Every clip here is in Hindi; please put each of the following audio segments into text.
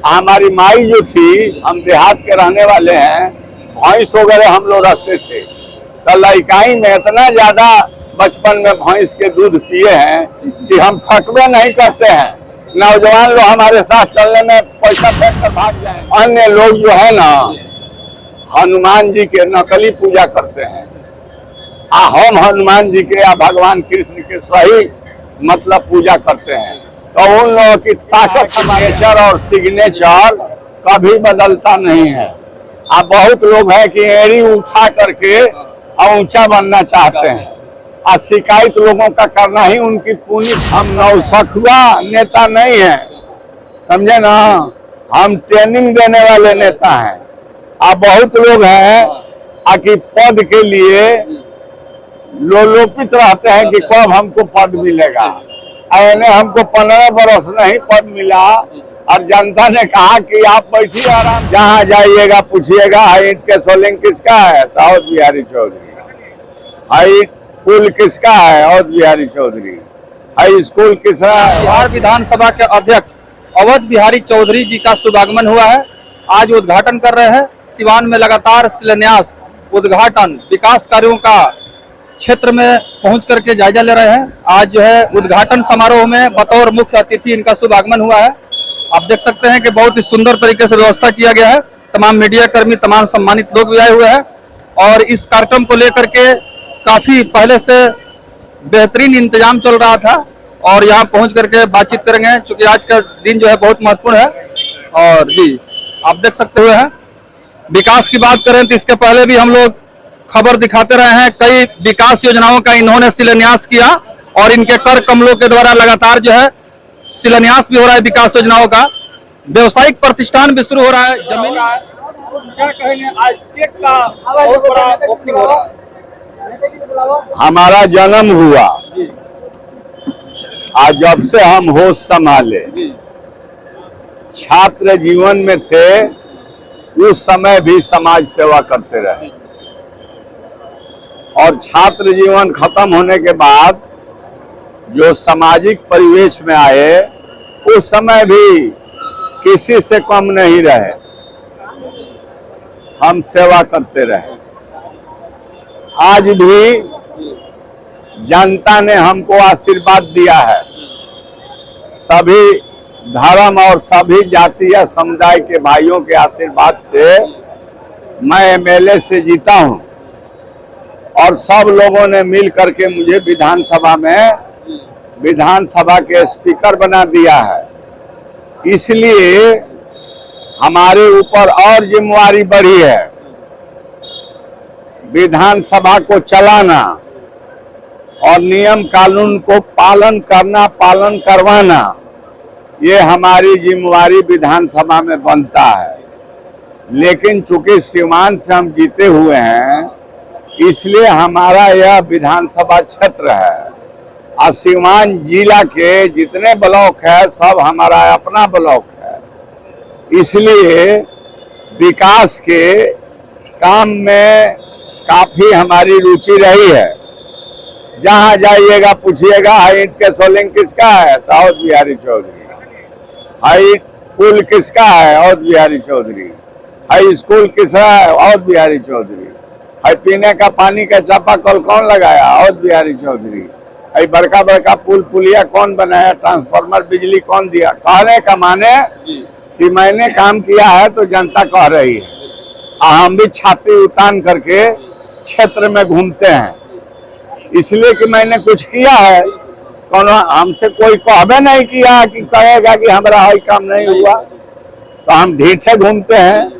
हमारी माई जो थी, हम देहात के रहने वाले हैं, भैंस वगैरह हम लोग रखते थे। तो लड़काई में इतना ज्यादा बचपन में भैंस के दूध पिए हैं कि हम थकवे नहीं करते हैं। नौजवान लोग हमारे साथ चलने में पैसा फेंक कर भाग जाए। अन्य लोग जो है ना, हनुमान जी के नकली पूजा करते हैं। हम हनुमान जी के या भगवान कृष्ण के सही मतलब पूजा करते हैं। तो उन लोगों की ताकत, नेचर और सिग्नेचर कभी बदलता नहीं है। अब बहुत लोग हैं कि एड़ी उठा करके ऊंचा बनना चाहते हैं और शिकायत लोगों का करना ही उनकी पूरी। हम नौसखुआ नेता नहीं है, समझे ना, हम ट्रेनिंग देने वाले नेता हैं। अब बहुत लोग हैं कि पद के लिए लोलोपित रहते हैं कि कब हमको पद मिलेगा। मैंने हमको 15 बरस नहीं पद मिला और जनता ने कहा कि आप बैठिए आराम, जहाँ जाइएगा पूछिएगा हाई ईंट के सोलिंग किसका है, तो अवध बिहारी चौधरी। हाई पुल किसका है, अवध बिहारी चौधरी। हाई स्कूल किसका है। बिहार विधानसभा के अध्यक्ष अवध बिहारी चौधरी जी का शुभागमन हुआ है। आज उद्घाटन कर रहे हैं। सिवान में लगातार शिलान्यास, उद्घाटन, विकास कार्यों का क्षेत्र में पहुंच करके जायजा ले रहे हैं। आज जो है उद्घाटन समारोह में बतौर मुख्य अतिथि इनका शुभागमन हुआ है। आप देख सकते हैं कि बहुत ही सुंदर तरीके से व्यवस्था किया गया है। तमाम मीडिया कर्मी, तमाम सम्मानित लोग भी आए हुए हैं और इस कार्यक्रम को लेकर के काफी पहले से बेहतरीन इंतजाम चल रहा था और यहाँ पहुंच करके बातचीत करेंगे, क्योंकि आज का दिन जो है बहुत महत्वपूर्ण है। और जी आप देख सकते हुए हैं, विकास की बात करें तो इसके पहले भी हम लोग खबर दिखाते रहे हैं। कई विकास योजनाओं का इन्होंने शिलान्यास किया और इनके कर कमलों के द्वारा लगातार जो है शिलान्यास भी हो रहा है विकास योजनाओं का। व्यवसायिक प्रतिष्ठान भी शुरू हो रहा है। जमीन क्या कहेंगे, आज केक का बहुत बड़ा ओपनिंग हो रहा है। हमारा जन्म हुआ आज, जब से हम होश संभाले, छात्र जीवन में थे, उस समय भी समाज सेवा करते रहे और छात्र जीवन खत्म होने के बाद जो सामाजिक परिवेश में आए, उस समय भी किसी से कम नहीं रहे, हम सेवा करते रहे। आज भी जनता ने हमको आशीर्वाद दिया है। सभी धर्म और सभी जातीय समुदाय के भाइयों के आशीर्वाद से मैं एमएलए से जीता हूं और सब लोगों ने मिल करके मुझे विधानसभा के स्पीकर बना दिया है। इसलिए हमारे ऊपर और जिम्मेवारी बढ़ी है। विधानसभा को चलाना और नियम कानून को पालन करना, पालन करवाना, ये हमारी जिम्मेवारी विधानसभा में बनता है। लेकिन चूंकि सीवान से हम जीते हुए हैं, इसलिए हमारा यह विधानसभा क्षेत्र है और सीवान जिला के जितने ब्लॉक है सब हमारा अपना ब्लॉक है। इसलिए विकास के काम में काफी हमारी रुचि रही है। जहाँ जाइएगा पूछिएगा हाई ईंट के सोलिंग किसका है, तो अवध बिहारी चौधरी। हाई पुल किसका है, अवध बिहारी चौधरी। हाई स्कूल किसका है, अवध बिहारी चौधरी। हाई पीने का पानी का चापाकल कौन लगाया, अवध बिहारी चौधरी। हाई बड़का बड़का पुल पुलिया कौन बनाया, ट्रांसफार्मर बिजली कौन दिया। कहने का माने कि मैंने काम किया है तो जनता कह रही है। हम भी छाती उतान करके क्षेत्र में घूमते हैं, इसलिए कि मैंने कुछ किया है। कौन हमसे कोई कहबे नहीं किया कि कहेगा कि हमारा हई काम नहीं हुआ, तो हम ढीठे घूमते हैं।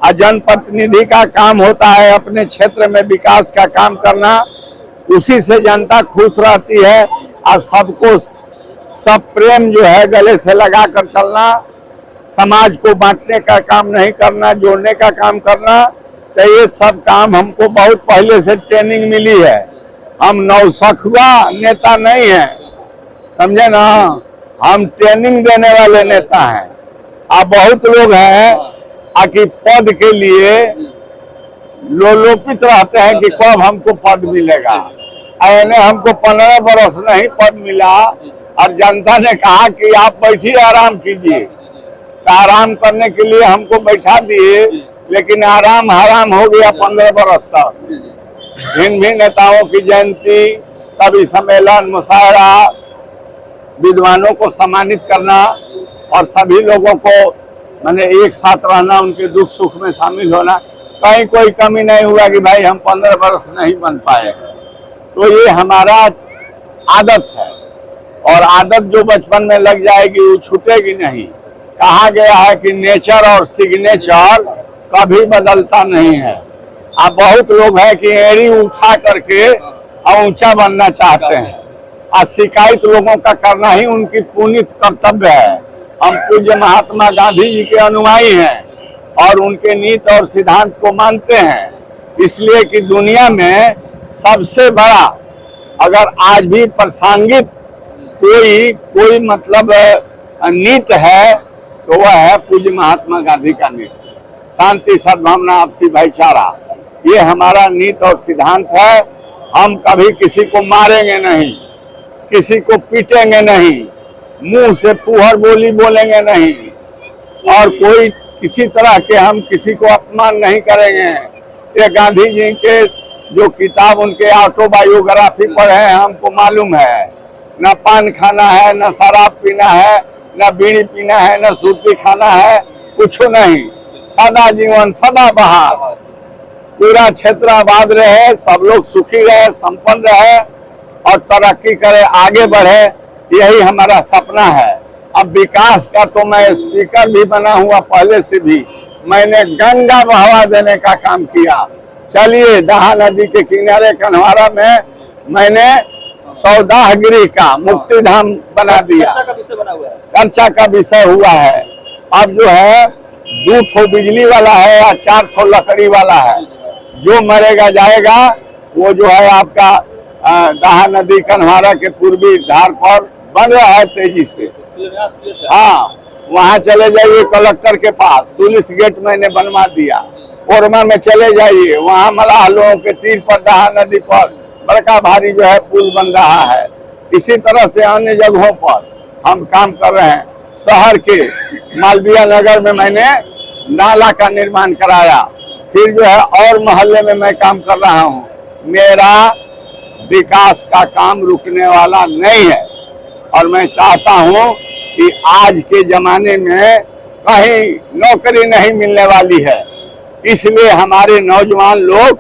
और जनप्रतिनिधि का काम होता है अपने क्षेत्र में विकास का काम करना, उसी से जनता खुश रहती है। और सबको सब प्रेम जो है गले से लगा कर चलना, समाज को बांटने का काम नहीं करना, जोड़ने का काम करना। तो ये सब काम हमको बहुत पहले से ट्रेनिंग मिली है। हम नौसखुआ नेता नहीं है, समझे ना, हम ट्रेनिंग देने वाले नेता हैं। अब बहुत लोग हैं कि पद के लिए लोलोपित रहते हैं कि कब हमको पद मिलेगा। मैंने हमको 15 बरस नहीं पद मिला और जनता ने कहा कि आप बैठिए आराम कीजिए। आराम करने के लिए हमको बैठा दिए, लेकिन आराम हराम हो गया 15 बरस तक। भिन्न भिन्न नेताओं की जयंती, कवि सम्मेलन, मुशायरा, विद्वानों को सम्मानित करना और सभी लोगों को मैंने एक साथ रहना, उनके दुख सुख में शामिल होना, कहीं कोई कमी नहीं हुआ कि भाई हम 15 बरस नहीं बन पाए। तो ये हमारा आदत है, और आदत जो बचपन में लग जाएगी वो छूटेगी नहीं। कहा गया है कि नेचर और सिग्नेचर कभी बदलता नहीं है। अब बहुत लोग हैं कि एड़ी उठा करके ऊंचा बनना चाहते हैं, और शिकायत लोगों का करना ही उनकी पुनीत कर्तव्य है। हम पूज्य महात्मा गांधी जी के अनुयायी हैं और उनके नीति और सिद्धांत को मानते हैं, इसलिए कि दुनिया में सबसे बड़ा अगर आज भी प्रासंगिक कोई मतलब नीति है तो वह है पूज्य महात्मा गांधी का नीति, शांति, सद्भावना, आपसी भाईचारा। ये हमारा नीति और सिद्धांत है। हम कभी किसी को मारेंगे नहीं, किसी को पीटेंगे नहीं, मुंह से फूहड़ बोली बोलेंगे नहीं, और कोई किसी तरह के हम किसी को अपमान नहीं करेंगे। ये गांधी जी के जो किताब उनके ऑटोबायोग्राफी पर है, हमको मालूम है, न पान खाना है, न शराब पीना है, न बीड़ी पीना है, न सूती खाना है, कुछ नहीं। सदा जीवन सदा बहार, पूरा क्षेत्र आबाद रहे, सब लोग सुखी रहे, संपन्न रहे और तरक्की करे, आगे बढ़े, यही हमारा सपना है। अब विकास का तो मैं स्पीकर भी बना हुआ, पहले से भी मैंने गंगा बहावा देने का काम किया। चलिए, दहा नदी के किनारे कन्हारा में मैंने सौदागरी का मुक्ति धाम बना दिया, चर्चा का विषय हुआ है। अब जो है 2 ठो बिजली वाला है या 4 ठो लकड़ी वाला है, जो मरेगा जाएगा। वो जो है आपका दहा नदी कन्हारा के पूर्वी धार पर बन रहा है तेजी से। हाँ, वहाँ चले जाइए कलेक्टर के पास, सुलिस गेट मैंने बनवा दिया। ओरमा में चले जाइए, वहाँ मलाह लोगों के तीर पर दहा नदी पर बड़का भारी जो है पुल बन रहा है। इसी तरह से अन्य जगहों पर हम काम कर रहे हैं। शहर के मालवीय नगर में मैंने नाला का निर्माण कराया, फिर जो है और मोहल्ले में मैं काम कर रहा हूँ। मेरा विकास का काम रुकने वाला नहीं है, और मैं चाहता हूँ कि आज के जमाने में कहीं नौकरी नहीं मिलने वाली है, इसलिए हमारे नौजवान लोग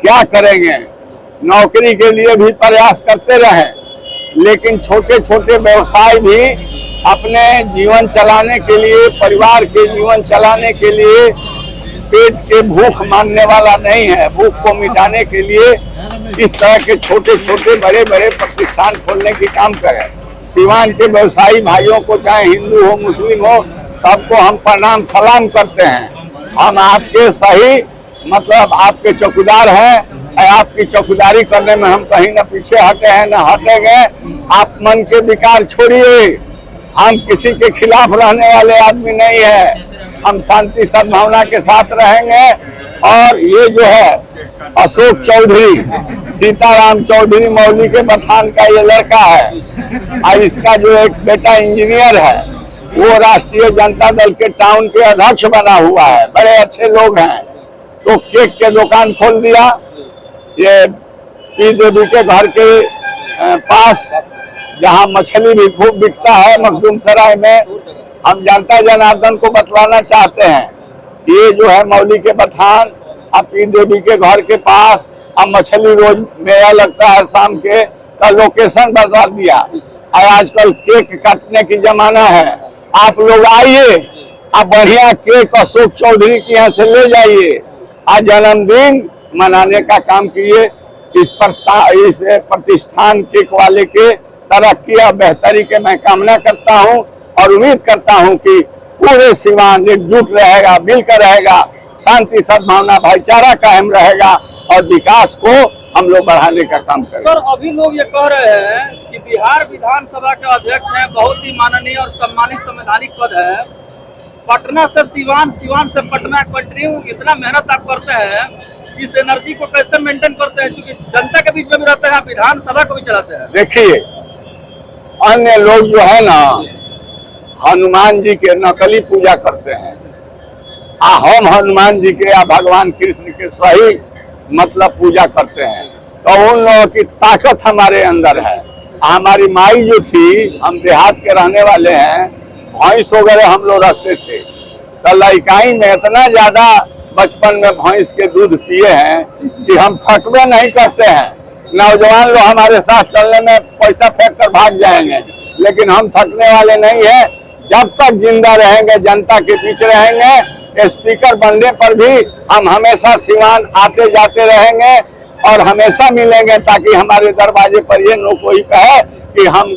क्या करेंगे, नौकरी के लिए भी प्रयास करते रहें, लेकिन छोटे छोटे व्यवसाय भी अपने जीवन चलाने के लिए, परिवार के जीवन चलाने के लिए, पेट के भूख मानने वाला नहीं है, भूख को मिटाने के लिए इस तरह के छोटे छोटे बड़े बड़े प्रतिष्ठान खोलने की काम करें। सीवान के व्यवसायी भाइयों को, चाहे हिंदू हो मुस्लिम हो, सबको हम प्रणाम सलाम करते हैं। हम आपके सही मतलब आपके चौकीदार हैं, आपकी चौकीदारी करने में हम कहीं न पीछे हटे हैं, न हटेंगे। आप मन के विकार छोड़िए, हम किसी के खिलाफ रहने वाले आदमी नहीं है, हम शांति सद्भावना के साथ रहेंगे। और ये जो है अशोक चौधरी, सीताराम चौधरी मौली के बथान का ये लड़का है, और इसका जो एक बेटा इंजीनियर है, वो राष्ट्रीय जनता दल के टाउन के अध्यक्ष बना हुआ है, बड़े अच्छे लोग हैं। तो केक के दुकान खोल दिया, ये पी देवी के घर के पास, जहाँ मछली भी खूब बिकता है मखदूम सराय में। हम जनता जनार्दन को बतलाना चाहते हैं, ये जो है मौली के बथान अब पी देवी के घर के पास, अब मछली रोज मेला लगता है शाम के, का लोकेशन बता दिया। और आजकल केक काटने की जमाना है, आप लोग आइए, आप बढ़िया केक अशोक चौधरी के यहाँ से ले जाइए, आज जन्मदिन मनाने का काम किए। इस प्रतिष्ठान केक वाले के तरक्की और बेहतरी के मैं कामना करता हूँ, और उम्मीद करता हूँ कि पूरे सीवान एकजुट रहेगा, मिलकर रहेगा, शांति सद्भावना भाईचारा कायम रहेगा, और विकास को हम लोग बढ़ाने का काम करेंगे। सर, अभी लोग ये कह रहे हैं कि बिहार विधानसभा के अध्यक्ष हैं, बहुत ही माननीय और सम्मानित संवैधानिक पद है, पटना से सिवान, सिवान से पटना कंटिन्यू इतना मेहनत आप करते हैं, इस एनर्जी को कैसे मेंटेन करते हैं, क्योंकि जनता के बीच में भी रहते हैं, विधानसभा को भी चलाते हैं। देखिए, अन्य लोग जो है ना, हनुमान जी के नकली पूजा करते हैं। हम हनुमान जी के या भगवान कृष्ण के सही मतलब पूजा करते हैं। तो उन लोगों की ताकत हमारे अंदर है। हमारी माई जो थी, हम देहात के रहने वाले हैं, भैंस वगैरह हम लोग रखते थे। तो लड़काई में इतना ज्यादा बचपन में भैंस के दूध पिए हैं कि हम थकवे नहीं करते हैं। नौजवान लोग हमारे साथ चलने में पैसा फेंक कर भाग जाएंगे, लेकिन हम थकने वाले नहीं हैं। जब तक जिंदा रहेंगे, जनता के बीच रहेंगे, स्पीकर बनने पर भी हम हमेशा सिवान आते जाते रहेंगे और हमेशा मिलेंगे, ताकि हमारे दरवाजे पर ये न कोई कहे कि हम